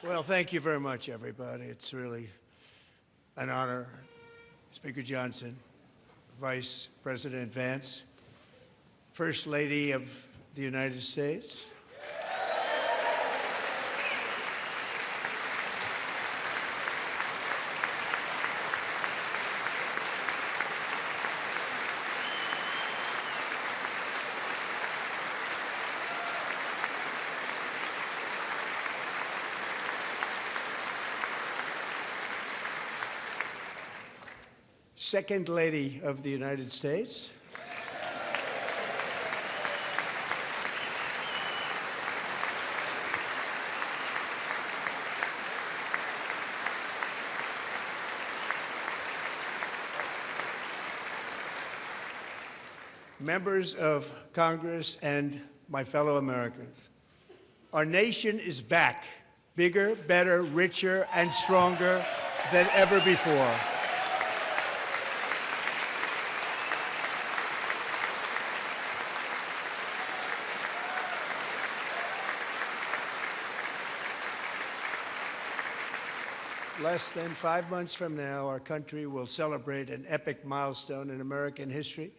Well, thank you very much, everybody. It's really an honor. Speaker Johnson, Vice President Vance, First Lady of the United States, Second Lady of the United States, members of Congress, and my fellow Americans. Our nation is back, bigger, better, richer, and stronger than ever before. Less than 5 months from now, our country will celebrate an epic milestone in American history,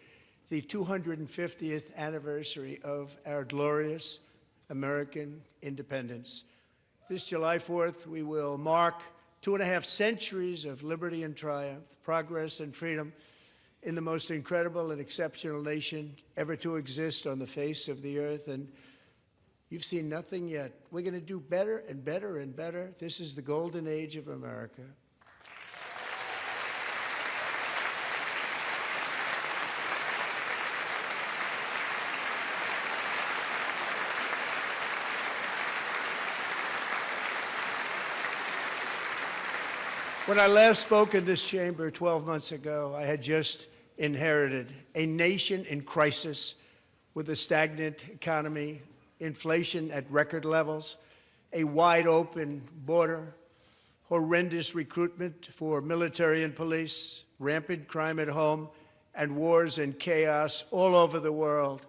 the 250th anniversary of our glorious American independence. This July 4th, we will mark 2.5 centuries of liberty and triumph, progress and freedom in the most incredible and exceptional nation ever to exist on the face of the earth. And you've seen nothing yet. We're going to do better and better and better. This is the golden age of America. When I last spoke in this chamber 12 months ago, I had just inherited a nation in crisis with a stagnant economy, inflation at record levels, a wide-open border, horrendous recruitment for military and police, rampant crime at home, and wars and chaos all over the world.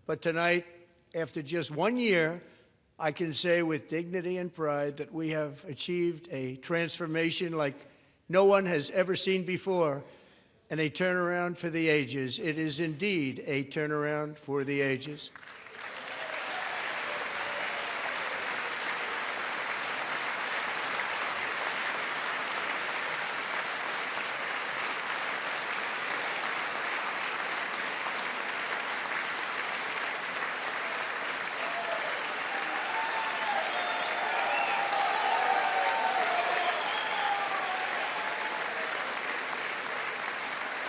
But tonight, after just 1 year, I can say with dignity and pride that we have achieved a transformation like no one has ever seen before, and a turnaround for the ages. It is indeed a turnaround for the ages.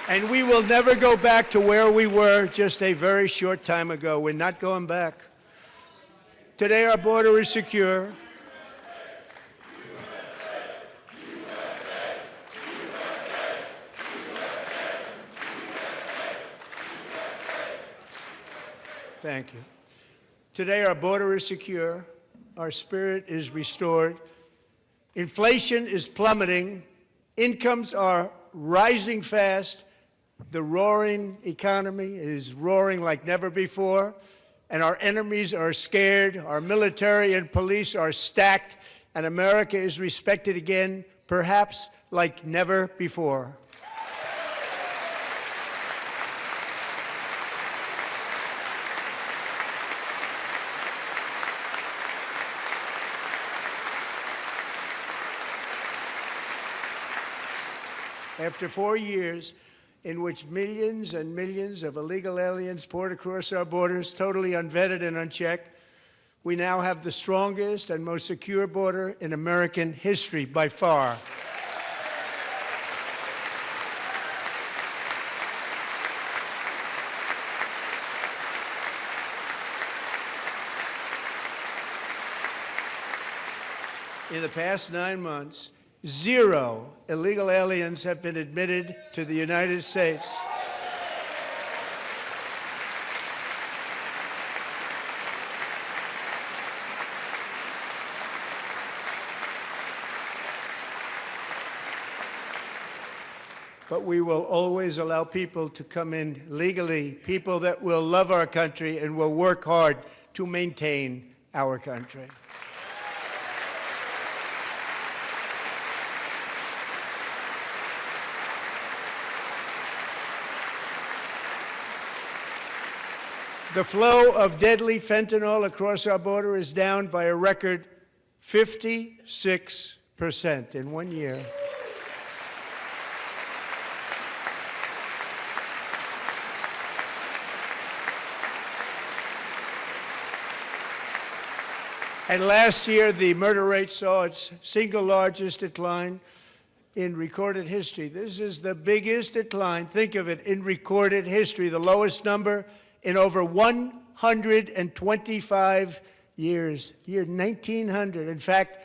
And we will never go back to where we were just a very short time ago. We're not going back. Today, our border is secure. Thank you. Today, our border is secure. Our spirit is restored. Inflation is plummeting. Incomes are rising fast. The roaring economy is roaring like never before, and our enemies are scared, our military and police are stacked, and America is respected again, perhaps like never before. After 4 years in which millions and millions of illegal aliens poured across our borders, totally unvetted and unchecked, we now have the strongest and most secure border in American history by far. In the past 9 months, 0 illegal aliens have been admitted to the United States. But we will always allow people to come in legally, people that will love our country and will work hard to maintain our country. The flow of deadly fentanyl across our border is down by a record 56% in 1 year. And last year, the murder rate saw its single largest decline in recorded history. This is the biggest decline, think of it, in recorded history, the lowest number in over 125 years, year 1900. In fact,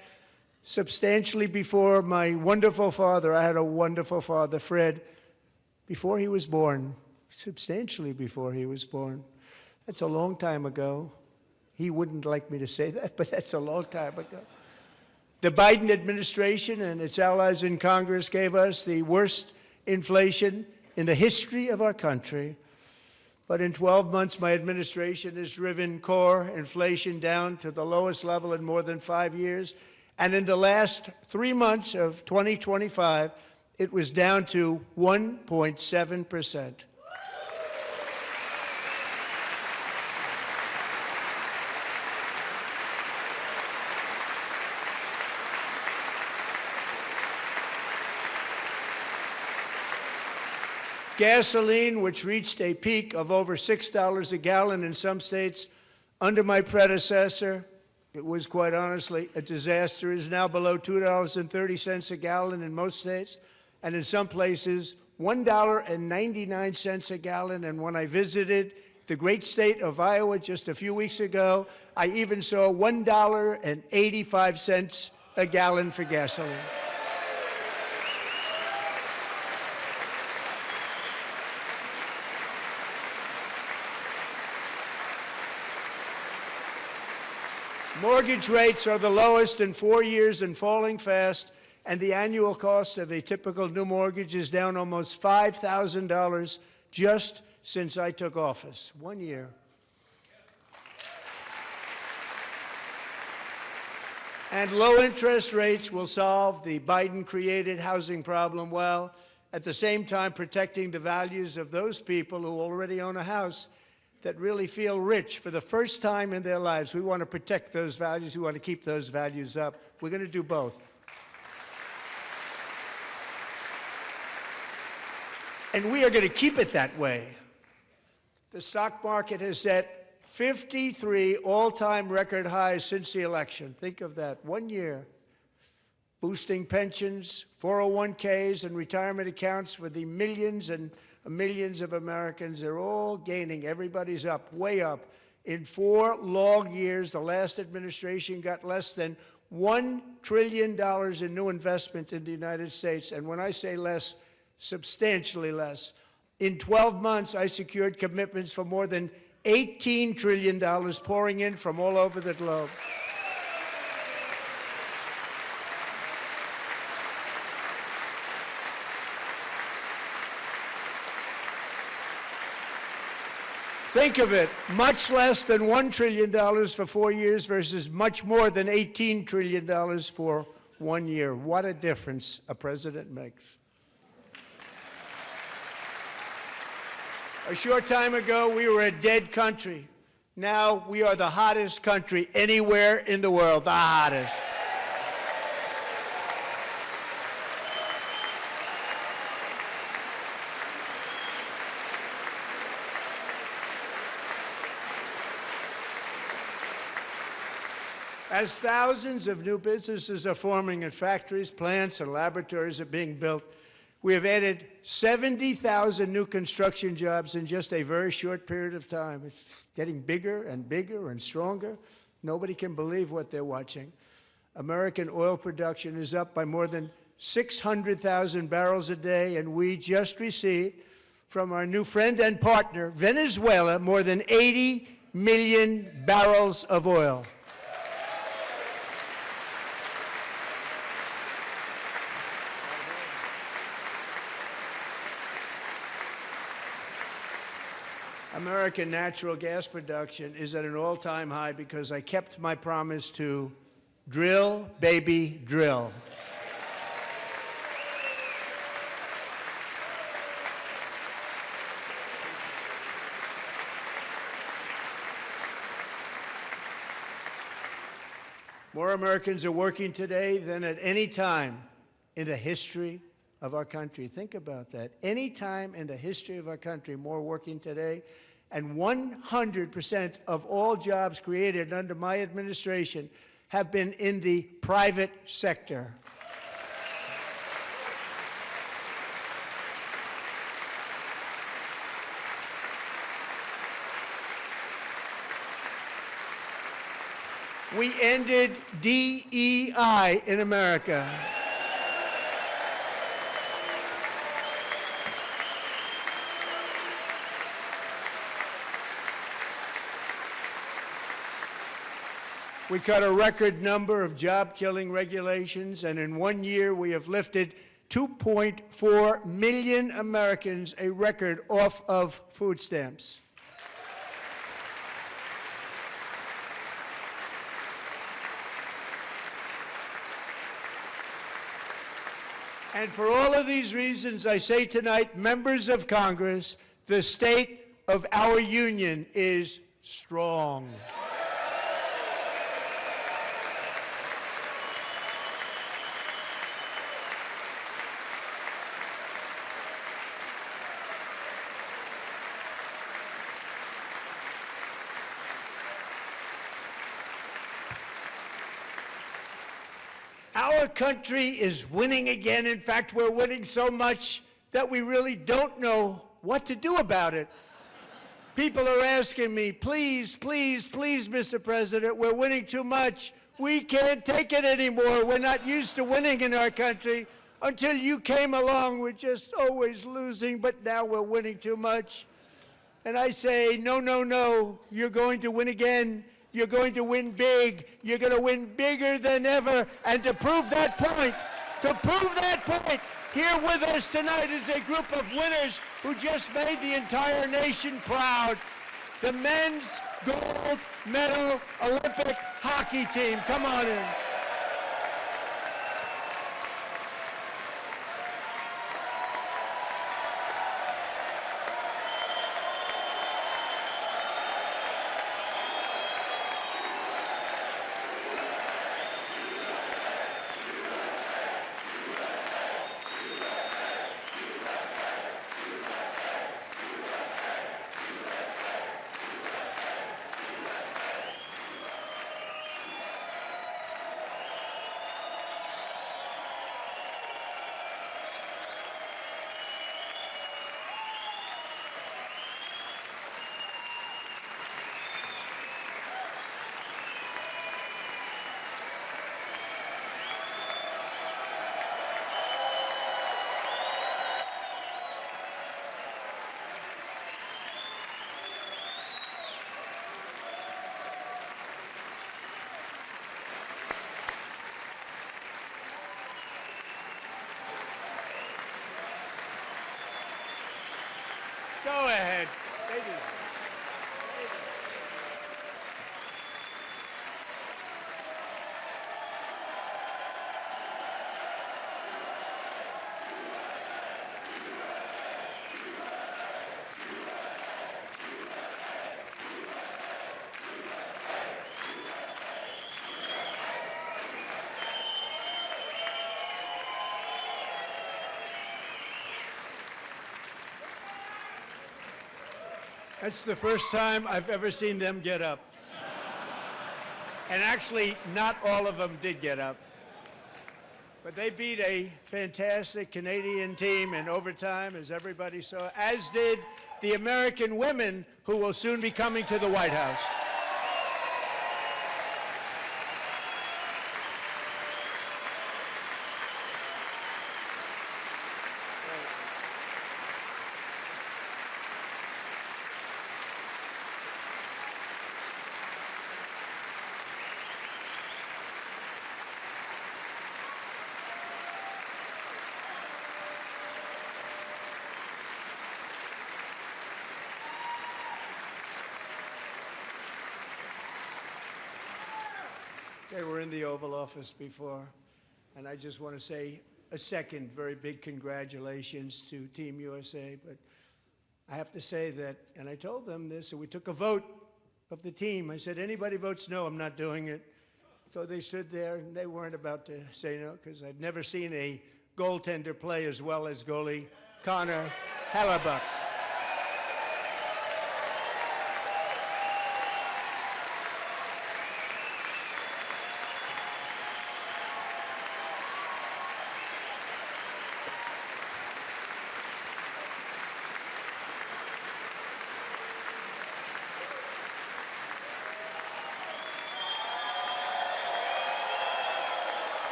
substantially before my wonderful father, I had a wonderful father, Fred, before he was born, substantially before he was born. That's a long time ago. He wouldn't like me to say that, but that's a long time ago. The Biden administration and its allies in Congress gave us the worst inflation in the history of our country. But in 12 months, my administration has driven core inflation down to the lowest level in more than 5 years. And in the last 3 months of 2025, it was down to 1.7%. Gasoline, which reached a peak of over $6 a gallon in some states under my predecessor, it was quite honestly a disaster, is now below $2.30 a gallon in most states, and in some places, $1.99 a gallon. And when I visited the great state of Iowa just a few weeks ago, I even saw $1.85 a gallon for gasoline. Mortgage rates are the lowest in 4 years and falling fast, and the annual cost of a typical new mortgage is down almost $5,000 just since I took office. 1 year. And low interest rates will solve the Biden-created housing problem while at the same time protecting the values of those people who already own a house that really feel rich for the first time in their lives. We want to protect those values. We want to keep those values up. We're going to do both. And we are going to keep it that way. The stock market has set 53 all-time record highs since the election. Think of that, 1 year. Boosting pensions, 401ks, and retirement accounts for the millions and millions of Americans. They're all gaining. Everybody's up, way up. In 4 long years, the last administration got less than $1 trillion in new investment in the United States. And when I say less, substantially less. In 12 months, I secured commitments for more than $18 trillion pouring in from all over the globe. Think of it, much less than $1 trillion for 4 years versus much more than $18 trillion for 1 year. What a difference a president makes. A short time ago, we were a dead country. Now we are the hottest country anywhere in the world, the hottest. As thousands of new businesses are forming and factories, plants, and laboratories are being built, we have added 70,000 new construction jobs in just a very short period of time. It's getting bigger and bigger and stronger. Nobody can believe what they're watching. American oil production is up by more than 600,000 barrels a day, and we just received from our new friend and partner, Venezuela, more than 80 million barrels of oil. American natural gas production is at an all-time high because I kept my promise to drill, baby, drill. More Americans are working today than at any time in the history of our country. Think about that. Any time in the history of our country, more working today. And 100% of all jobs created under my administration have been in the private sector. We ended DEI in America. We cut a record number of job-killing regulations, and in 1 year we have lifted 2.4 million Americans, a record, off of food stamps. And for all of these reasons, I say tonight, members of Congress, the state of our union is strong. Our country is winning again. In fact, we're winning so much that we really don't know what to do about it. People are asking me, please, please, please, Mr. President, we're winning too much. We can't take it anymore. We're not used to winning in our country. Until you came along, we're just always losing, but now we're winning too much. And I say, no, no, no, you're going to win again. You're going to win big. You're going to win bigger than ever. And to prove that point, here with us tonight is a group of winners who just made the entire nation proud. The men's gold medal Olympic hockey team. Come on in. Go ahead. Baby. That's the first time I've ever seen them get up. And actually, not all of them did get up. But they beat a fantastic Canadian team in overtime, as everybody saw, as did the American women who will soon be coming to the White House. They were in the Oval Office before, and I just want to say a second very big congratulations to Team USA. But I have to say that, and I told them this, and we took a vote of the team. I said, anybody votes no, I'm not doing it. So they stood there, and they weren't about to say no, because I'd never seen a goaltender play as well as goalie Connor Hellebuck.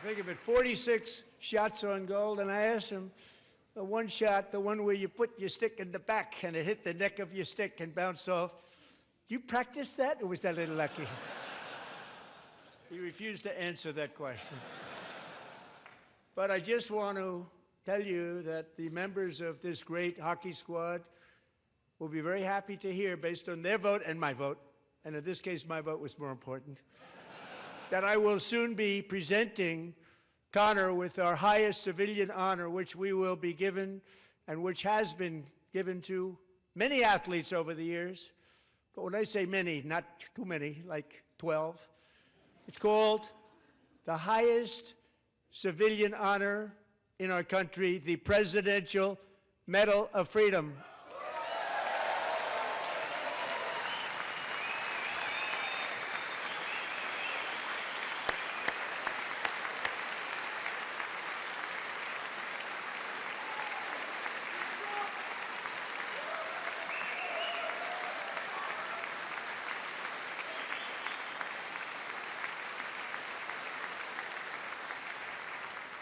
Think of it, 46 shots on goal, and I asked him, the one shot, the one where you put your stick in the back and it hit the neck of your stick and bounced off, you practiced that, or was that a little lucky? He refused to answer that question. But I just want to tell you that the members of this great hockey squad will be very happy to hear, based on their vote and my vote, and in this case my vote was more important, that I will soon be presenting Connor with our highest civilian honor, which we will be given and which has been given to many athletes over the years. But when I say many, not too many, like 12. It's called the highest civilian honor in our country, the Presidential Medal of Freedom.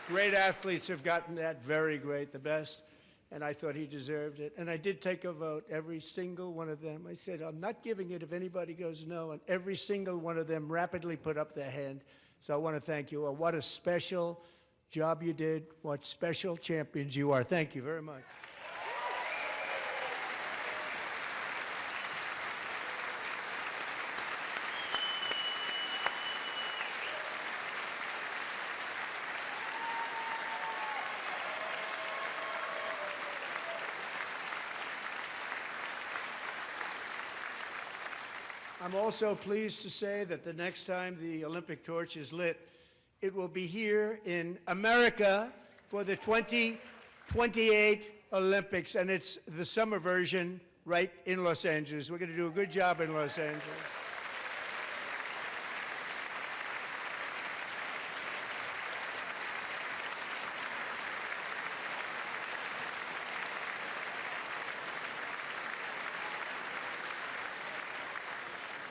Great athletes have gotten that, very great, the best, and I thought he deserved it. And I did take a vote, every single one of them. I said, I'm not giving it if anybody goes no, and every single one of them rapidly put up their hand. So I want to thank you all. What a special job you did. What special champions you are. Thank you very much. I'm also pleased to say that the next time the Olympic torch is lit, it will be here in America for the 2028 Olympics, and it's the summer version right in Los Angeles. We're going to do a good job in Los Angeles.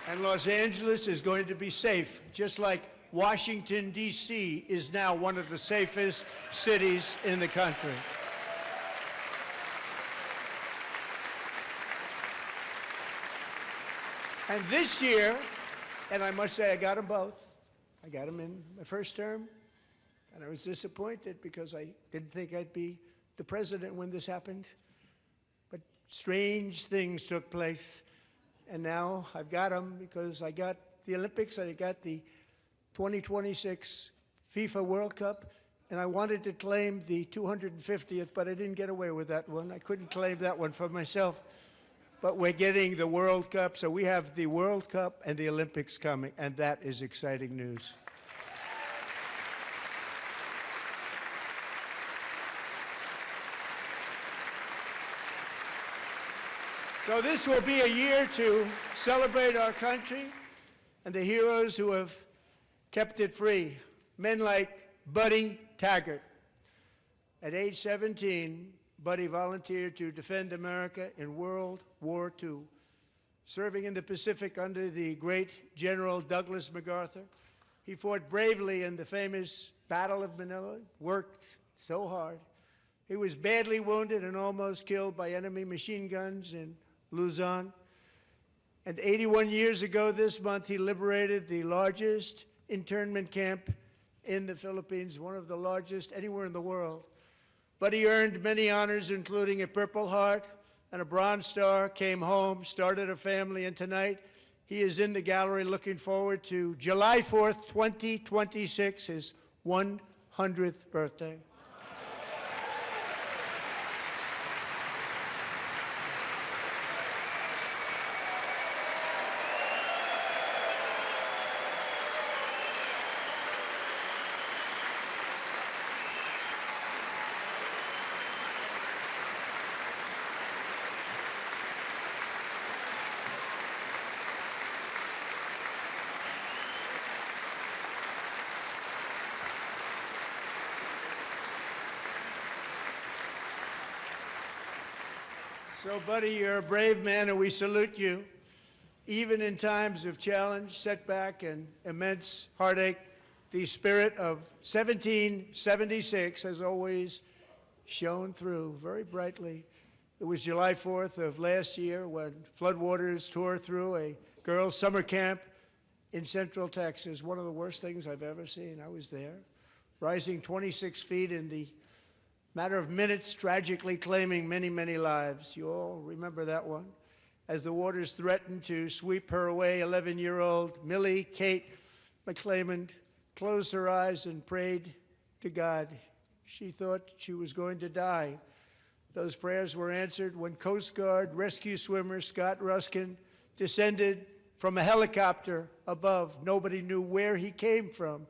And Los Angeles is going to be safe, just like Washington, D.C. is now one of the safest cities in the country. And this year, and I must say I got them both. I got them in my first term, and I was disappointed because I didn't think I'd be the president when this happened. But strange things took place. And now I've got them because I got the Olympics and I got the 2026 FIFA World Cup, and I wanted to claim the 250th, but I didn't get away with that one. I couldn't claim that one for myself. But we're getting the World Cup, so we have the World Cup and the Olympics coming, and that is exciting news. So this will be a year to celebrate our country and the heroes who have kept it free. Men like Buddy Taggart. At age 17, Buddy volunteered to defend America in World War II, serving in the Pacific under the great General Douglas MacArthur. He fought bravely in the famous Battle of Manila, worked so hard. He was badly wounded and almost killed by enemy machine guns in Luzon. And 81 years ago this month, he liberated the largest internment camp in the Philippines, one of the largest anywhere in the world. But he earned many honors, including a Purple Heart and a Bronze Star, came home, started a family, and tonight he is in the gallery looking forward to July 4th, 2026, his 100th birthday. So, buddy, you're a brave man, and we salute you. Even in times of challenge, setback, and immense heartache, the spirit of 1776 has always shone through very brightly. It was July 4th of last year when floodwaters tore through a girls' summer camp in Central Texas. One of the worst things I've ever seen. I was there, rising 26 feet in the matter of minutes, tragically claiming many, many lives. You all remember that one. As the waters threatened to sweep her away, 11-year-old Millie Kate McClelland closed her eyes and prayed to God. She thought she was going to die. Those prayers were answered when Coast Guard rescue swimmer Scott Ruskin descended from a helicopter above. Nobody knew where he came from.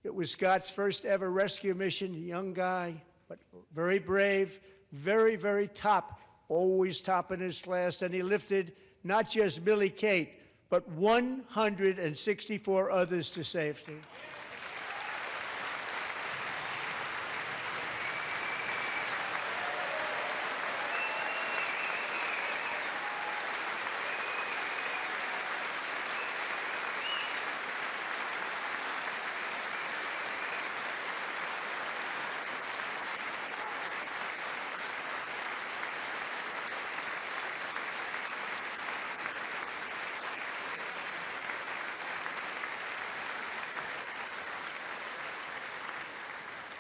It was Scott's first ever rescue mission, a young guy, but very brave, very, very top, always top in his class, and he lifted not just Millie Kate, but 164 others to safety.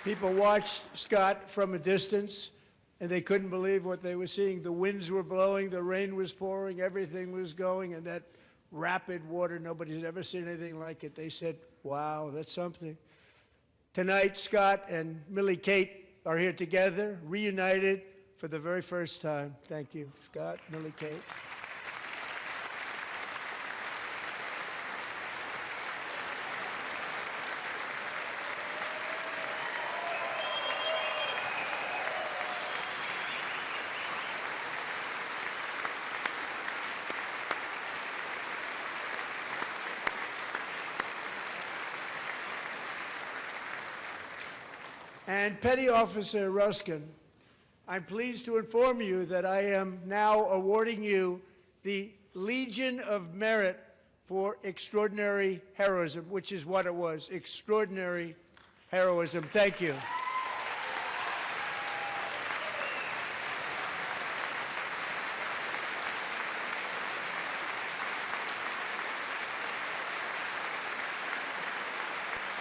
People watched Scott from a distance, and they couldn't believe what they were seeing. The winds were blowing, the rain was pouring, everything was going, and that rapid water, nobody's ever seen anything like it. They said, wow, that's something. Tonight, Scott and Millie Kate are here together, reunited for the very first time. Thank you, Scott, Millie Kate. And Petty Officer Ruskin, I'm pleased to inform you that I am now awarding you the Legion of Merit for extraordinary heroism, which is what it was, extraordinary heroism. Thank you.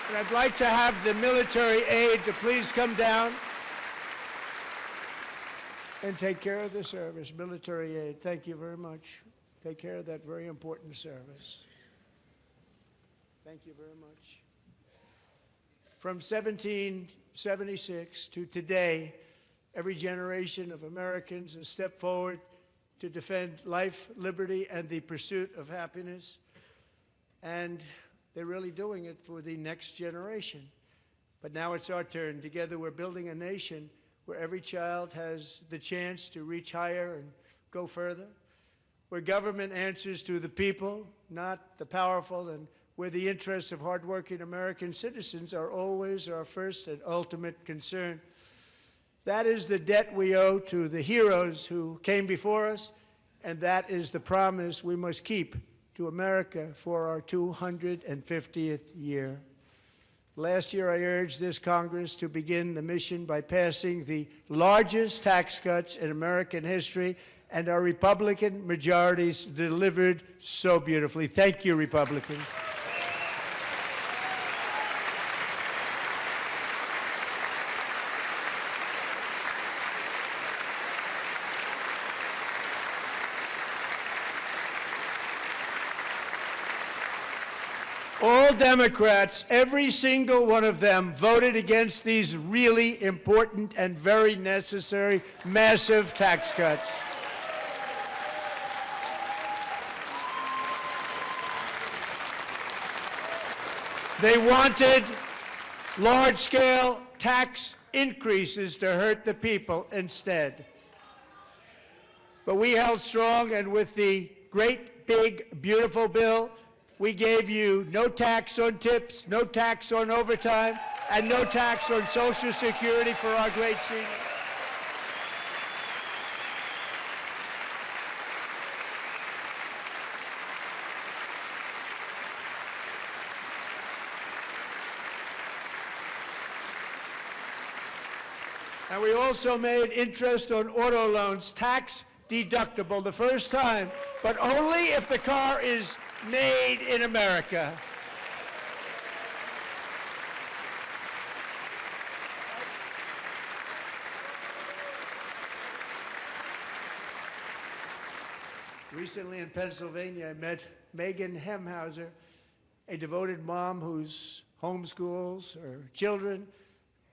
And I'd like to have the military aide to please come down and take care of the service. Military aide, thank you very much. Take care of that very important service. Thank you very much. From 1776 to today, every generation of Americans has stepped forward to defend life, liberty, and the pursuit of happiness. And they're really doing it for the next generation. But now it's our turn. Together we're building a nation where every child has the chance to reach higher and go further, where government answers to the people, not the powerful, and where the interests of hardworking American citizens are always our first and ultimate concern. That is the debt we owe to the heroes who came before us, and that is the promise we must keep to America for our 250th year. Last year, I urged this Congress to begin the mission by passing the largest tax cuts in American history, and our Republican majorities delivered so beautifully. Thank you, Republicans. All Democrats, every single one of them, voted against these really important and very necessary massive tax cuts. They wanted large-scale tax increases to hurt the people instead. But we held strong, and with the great, big, beautiful bill, we gave you no tax on tips, no tax on overtime, and no tax on Social Security for our great seniors. And we also made interest on auto loans tax deductible the first time, but only if the car is made in America. Recently in Pennsylvania, I met Megan Hemhauser, a devoted mom who's homeschools her children,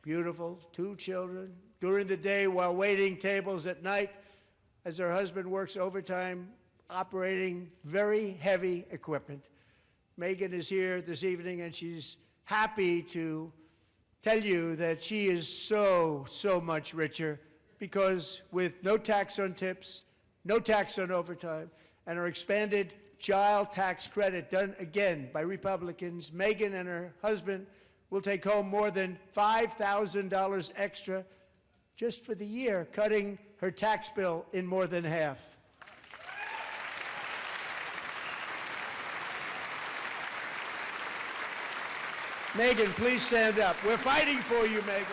beautiful, 2 children, during the day while waiting tables at night as her husband works overtime operating very heavy equipment. Megan is here this evening, and she's happy to tell you that she is so much richer because with no tax on tips, no tax on overtime, and her expanded child tax credit done again by Republicans, Megan and her husband will take home more than $5,000 extra just for the year, cutting her tax bill in more than half. Megan, please stand up. We're fighting for you, Megan.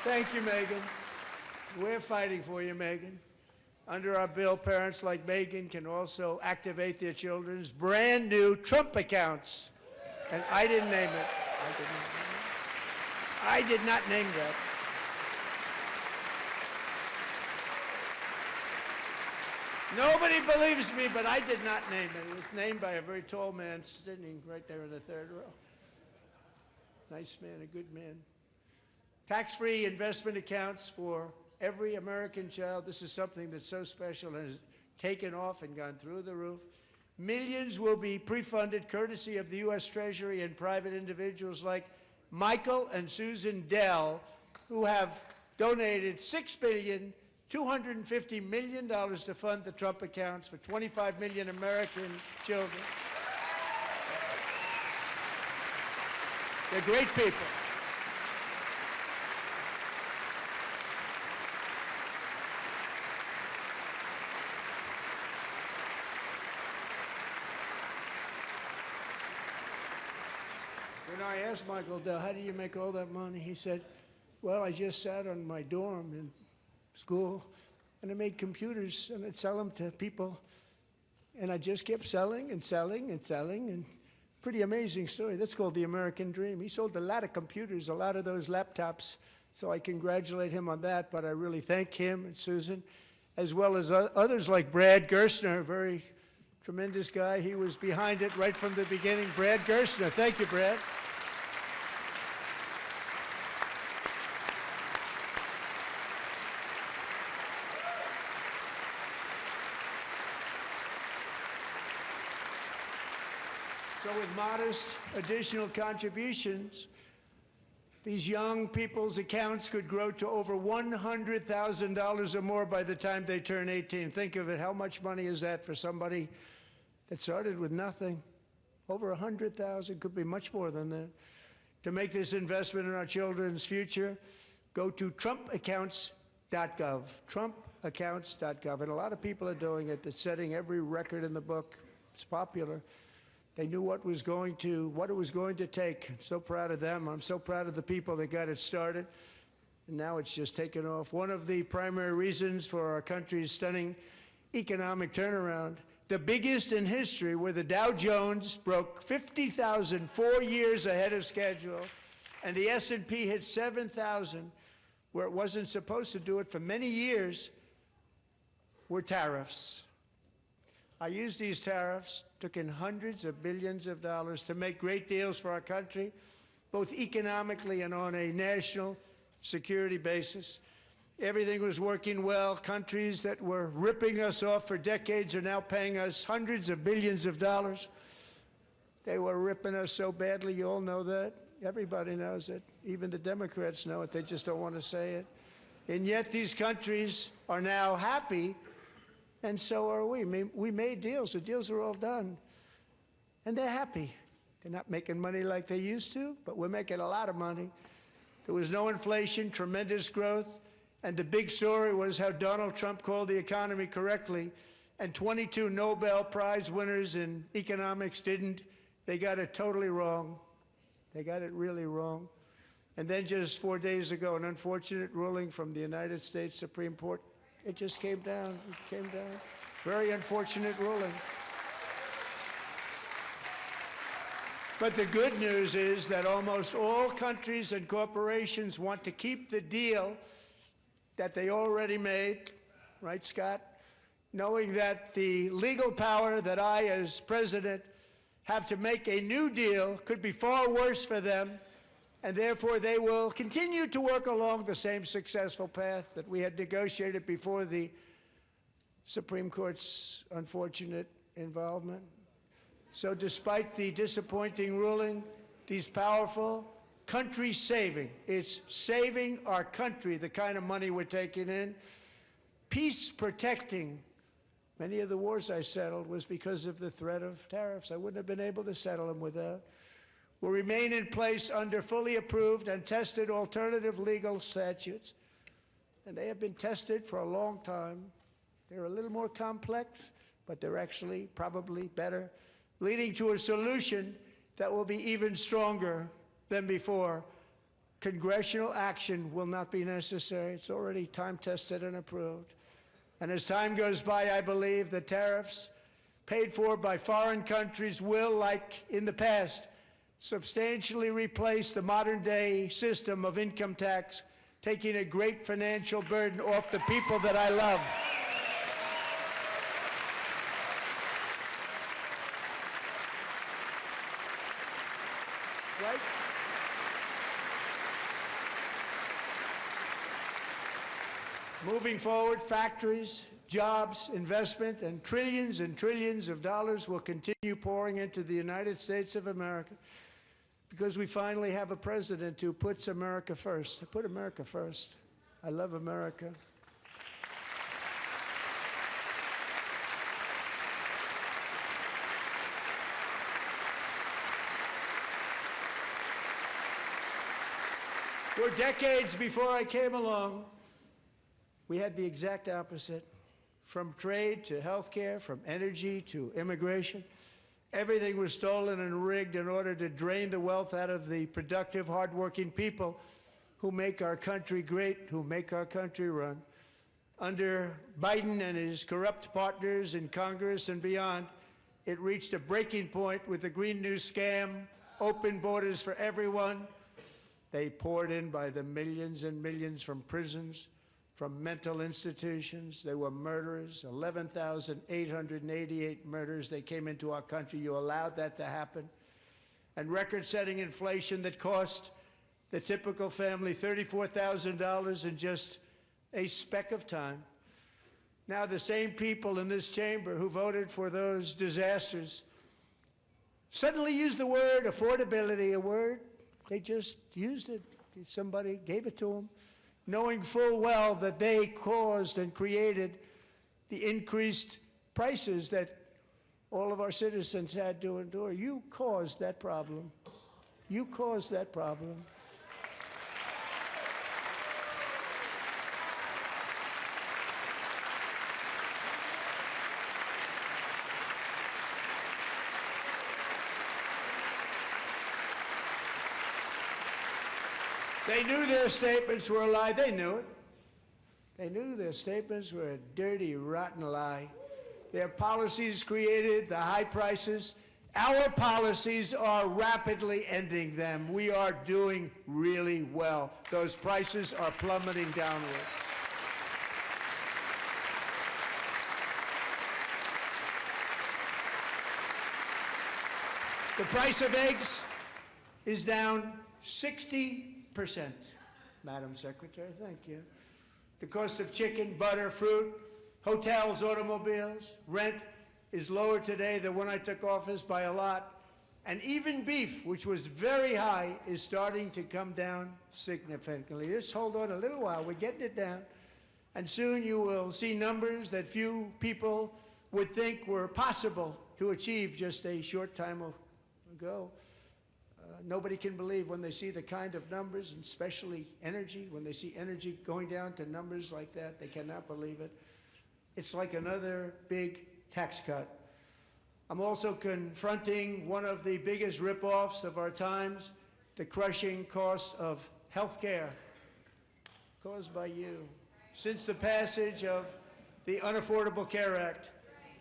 Thank you, Megan. We're fighting for you, Megan. Under our bill, parents like Megan can also activate their children's brand new Trump accounts. And I didn't name it. I did not name that. Nobody believes me, but I did not name it. It was named by a very tall man sitting right there in the 3rd row. Nice man, a good man. Tax-free investment accounts for every American child. This is something that's so special and has taken off and gone through the roof. Millions will be pre-funded courtesy of the U.S. Treasury and private individuals like Michael and Susan Dell, who have donated $6.25 billion to fund the Trump accounts for 25 million American children. They're great people. When I asked Michael Dell, how do you make all that money? He said, well, I just sat on my dorm in school, and I made computers, and I'd sell them to people, and I just kept selling and selling and selling, and pretty amazing story. That's called the American dream. He sold a lot of computers, a lot of those laptops, so I congratulate him on that, but I really thank him and Susan, as well as others like Brad Gerstner, a very tremendous guy. He was behind it right from the beginning. Brad Gerstner. Thank you, Brad. So with modest additional contributions, these young people's accounts could grow to over $100,000 or more by the time they turn 18. Think of it, how much money is that for somebody that started with nothing? Over 100,000, could be much more than that. To make this investment in our children's future, go to trumpaccounts.gov, trumpaccounts.gov. And a lot of people are doing it. It's setting every record in the book. It's popular. They knew what it was going to take. I'm so proud of them. I'm so proud of the people that got it started. And now it's just taken off. One of the primary reasons for our country's stunning economic turnaround, the biggest in history, where the Dow Jones broke 50,000 4 years ahead of schedule, and the S&P hit 7,000, where it wasn't supposed to do it for many years, were tariffs. I used these tariffs, took in hundreds of billions of dollars to make great deals for our country, both economically and on a national security basis. Everything was working well. Countries that were ripping us off for decades are now paying us hundreds of billions of dollars. They were ripping us so badly, you all know that. Everybody knows it. Even the Democrats know it. They just don't want to say it. And yet these countries are now happy, and so are we. We made deals. The deals are all done. And they're happy. They're not making money like they used to, but we're making a lot of money. There was no inflation, tremendous growth, and the big story was how Donald Trump called the economy correctly and 22 Nobel Prize winners in economics didn't. They got it totally wrong. They got it really wrong. And then just 4 days ago, an unfortunate ruling from the United States Supreme Court. It just came down. It came down. Very unfortunate ruling. But the good news is that almost all countries and corporations want to keep the deal that they already made, right, Scott? Knowing that the legal power that I, as president, have to make a new deal could be far worse for them, and therefore they will continue to work along the same successful path that we had negotiated before the Supreme Court's unfortunate involvement. So despite the disappointing ruling, these powerful, country-saving, it's saving our country, the kind of money we're taking in, peace-protecting. Many of the wars I settled was because of the threat of tariffs. I wouldn't have been able to settle them without. Will remain in place under fully approved and tested alternative legal statutes. And they have been tested for a long time. They're a little more complex, but they're actually probably better, leading to a solution that will be even stronger than before. Congressional action will not be necessary. It's already time-tested and approved. And as time goes by, I believe the tariffs paid for by foreign countries will, like in the past, substantially replace the modern-day system of income tax, taking a great financial burden off the people that I love. Right? Moving forward, factories, jobs, investment, and trillions of dollars will continue pouring into the United States of America because we finally have a president who puts America first. I put America first. I love America. For decades before I came along, we had the exact opposite. From trade to healthcare, from energy to immigration, everything was stolen and rigged in order to drain the wealth out of the productive, hardworking people who make our country great, who make our country run. Under Biden and his corrupt partners in Congress and beyond, it reached a breaking point with the Green New scam, open borders for everyone. They poured in by the millions and millions from prisons, from mental institutions. They were murderers, 11,888 murders. They came into our country. You allowed that to happen. And record-setting inflation that cost the typical family $34,000 in just a speck of time. Now the same people in this chamber who voted for those disasters suddenly used the word affordability, a word. They just used it. Somebody gave it to them, knowing full well that they caused and created the increased prices that all of our citizens had to endure. You caused that problem. You caused that problem. They knew their statements were a lie. They knew it. They knew their statements were a dirty, rotten lie. Their policies created the high prices. Our policies are rapidly ending them. We are doing really well. Those prices are plummeting downward. The price of eggs is down 60%, Madam Secretary, thank you. The cost of chicken, butter, fruit, hotels, automobiles, rent is lower today than when I took office by a lot. And even beef, which was very high, is starting to come down significantly. Just hold on a little while, we're getting it down. And soon you will see numbers that few people would think were possible to achieve just a short time ago. Nobody can believe when they see the kind of numbers, and especially energy, when they see energy going down to numbers like that, they cannot believe it. It's like another big tax cut. I'm also confronting one of the biggest ripoffs of our times, the crushing cost of health care caused by you. Since the passage of the Unaffordable Care Act,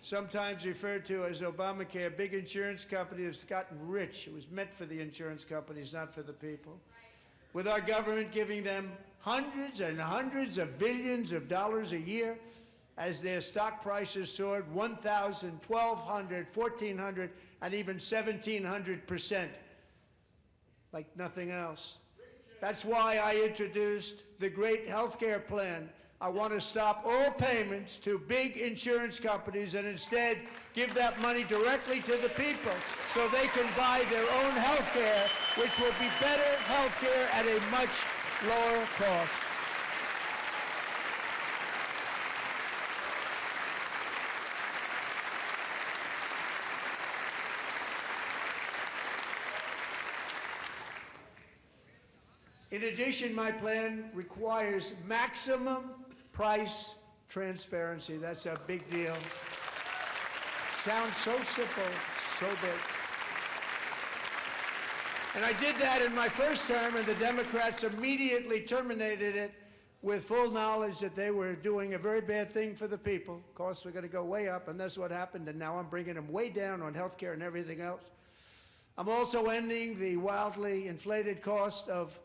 sometimes referred to as Obamacare, big insurance companies have gotten rich. It was meant for the insurance companies, not for the people. With our government giving them hundreds and hundreds of billions of dollars a year as their stock prices soared 1,000, 1,200, 1,400, and even 1,700%, like nothing else. That's why I introduced the great health care plan. I want to stop all payments to big insurance companies and instead give that money directly to the people so they can buy their own health care, which will be better health care at a much lower cost. In addition, my plan requires maximum price transparency. That's a big deal. Sounds so simple, so big. And I did that in my first term, and the Democrats immediately terminated it with full knowledge that they were doing a very bad thing for the people. Costs were going to go way up, and that's what happened, and now I'm bringing them way down on health care and everything else. I'm also ending the wildly inflated cost of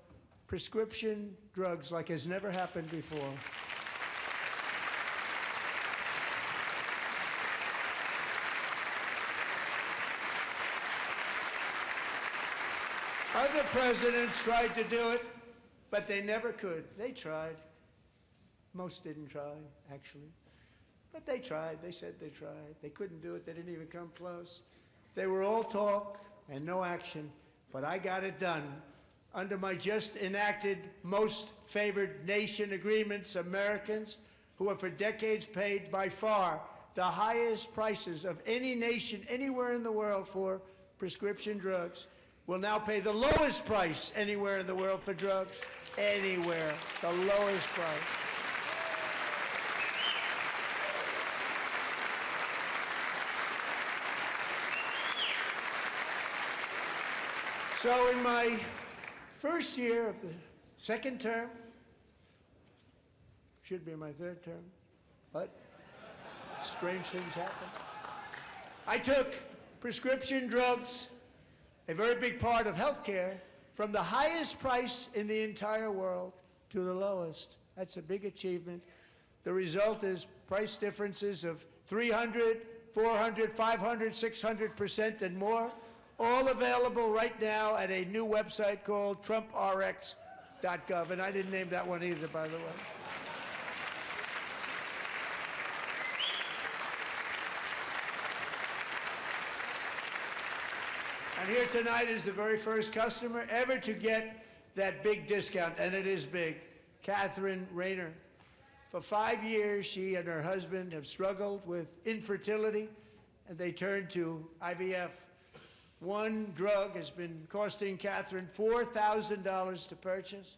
prescription drugs like has never happened before. Other presidents tried to do it, but they never could. They tried. Most didn't try, actually. But they tried. They said they tried. They couldn't do it. They didn't even come close. They were all talk and no action, but I got it done. Under my just enacted most favored nation agreements, Americans who have for decades paid by far the highest prices of any nation anywhere in the world for prescription drugs will now pay the lowest price anywhere in the world for drugs. Anywhere, the lowest price. So in my first year of the second term, should be my third term, but strange things happen. I took prescription drugs, a very big part of health care, from the highest price in the entire world to the lowest. That's a big achievement. The result is price differences of 300, 400, 500, 600% and more, all available right now at a new website called TrumpRx.gov. And I didn't name that one either, by the way. And here tonight is the very first customer ever to get that big discount, and it is big, Catherine Rayner. For 5 years, she and her husband have struggled with infertility, and they turned to IVF. One drug has been costing Catherine $4,000 to purchase,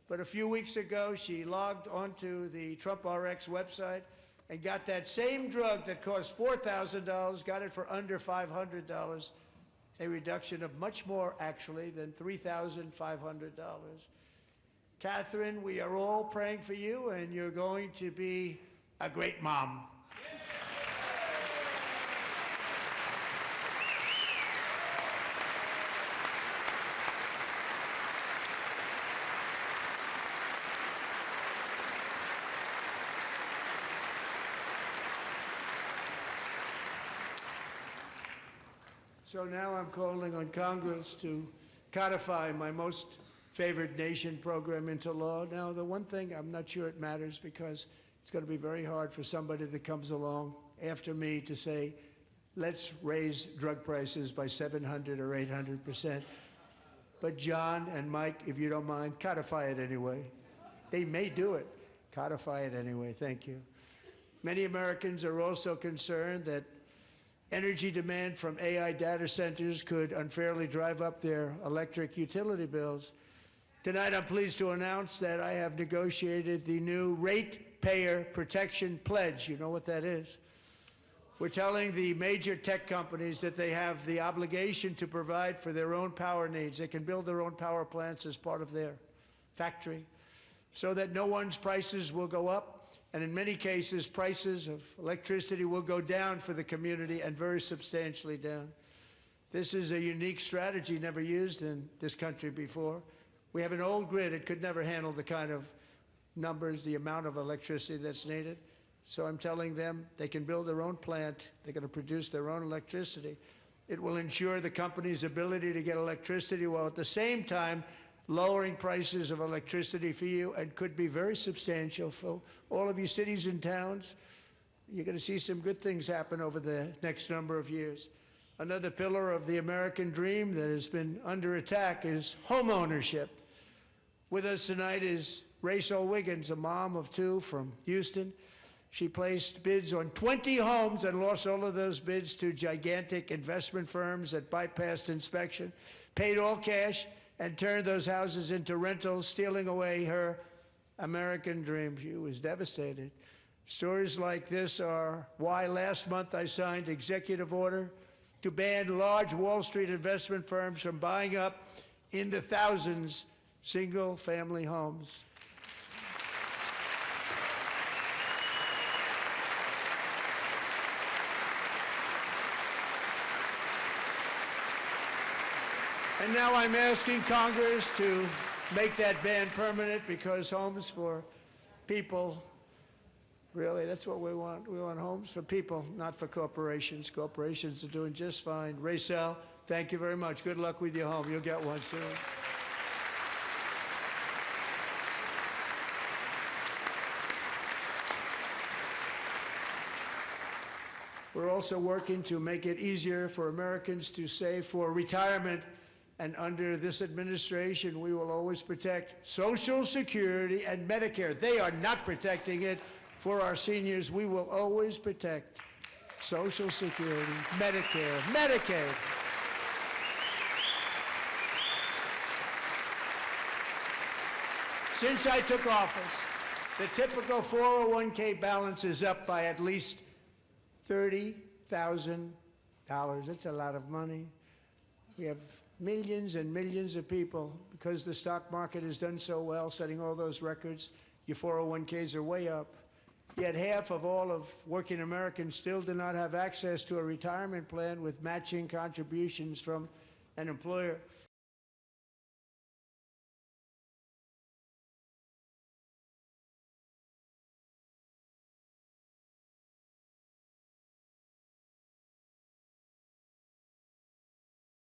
but a few weeks ago, she logged onto the TrumpRx website and got that same drug that cost $4,000, got it for under $500. A reduction of much more, actually, than $3,500. Catherine, we are all praying for you, and you're going to be a great mom. So now I'm calling on Congress to codify my most favored nation program into law. Now, the one thing, I'm not sure it matters because it's going to be very hard for somebody that comes along after me to say, let's raise drug prices by 700 or 800%. But John and Mike, if you don't mind, codify it anyway. They may do it. Codify it anyway. Thank you. Many Americans are also concerned that energy demand from AI data centers could unfairly drive up their electric utility bills. Tonight, I'm pleased to announce that I have negotiated the new rate Taxpayer Protection Pledge. You know what that is? We're telling the major tech companies that they have the obligation to provide for their own power needs. They can build their own power plants as part of their factory so that no one's prices will go up. And in many cases, prices of electricity will go down for the community, and very substantially down. This is a unique strategy never used in this country before. We have an old grid. It could never handle the kind of numbers, the amount of electricity that's needed. So I'm telling them they can build their own plant. They're going to produce their own electricity. It will ensure the company's ability to get electricity while at the same time lowering prices of electricity for you, and could be very substantial for all of you cities and towns. You're going to see some good things happen over the next number of years. Another pillar of the American dream that has been under attack is home ownership. With us tonight is Rachel Wiggins, a mom of 2 from Houston. She placed bids on 20 homes and lost all of those bids to gigantic investment firms that bypassed inspection, paid all cash, and turned those houses into rentals, stealing away her American dream. She was devastated. Stories like this are why last month I signed executive order to ban large Wall Street investment firms from buying up in the thousands single-family homes. And now I'm asking Congress to make that ban permanent, because homes for people, really, that's what we want. We want homes for people, not for corporations. Corporations are doing just fine. Rachel, thank you very much. Good luck with your home. You'll get one soon. We're also working to make it easier for Americans to save for retirement. And under this administration, we will always protect Social Security and Medicare. They are not protecting it for our seniors. We will always protect Social Security, Medicare, Medicaid. Since I took office, the typical 401k balance is up by at least $30,000. That's a lot of money. We have millions and millions of people, because the stock market has done so well, setting all those records. Your 401ks are way up. Yet half of all of working Americans still do not have access to a retirement plan with matching contributions from an employer.